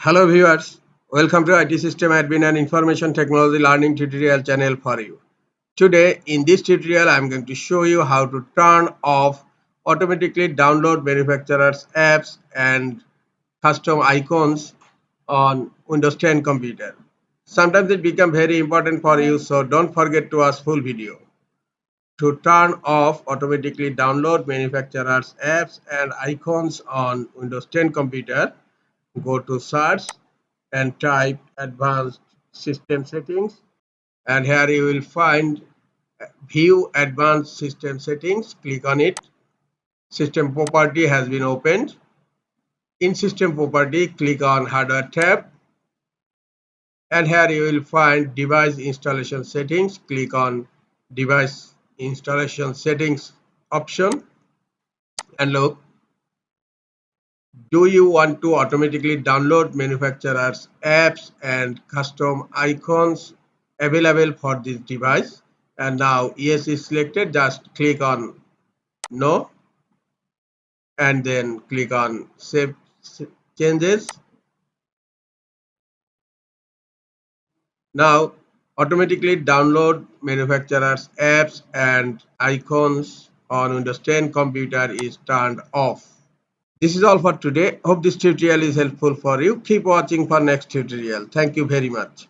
Hello viewers, welcome to IT System Admin and Information Technology Learning tutorial channel for you. Today in this tutorial I am going to show you how to turn off automatically download manufacturers apps and custom icons on Windows 10 computer. Sometimes it becomes very important for you, so don't forget to watch full video. To turn off automatically download manufacturers apps and icons on Windows 10 computer, go to search and type advanced system settings, and here you will find view advanced system settings. Click on it. System property has been opened. In system property, click on hardware tab, and here you will find device installation settings. Click on device installation settings option and look, do you want to automatically download manufacturers apps and custom icons available for this device? And now yes is selected. Just click on no and then click on save changes. Now automatically download manufacturers apps and icons on Windows 10 computer is turned off. This is all for today. Hope this tutorial is helpful for you. Keep watching for next tutorial. Thank you very much.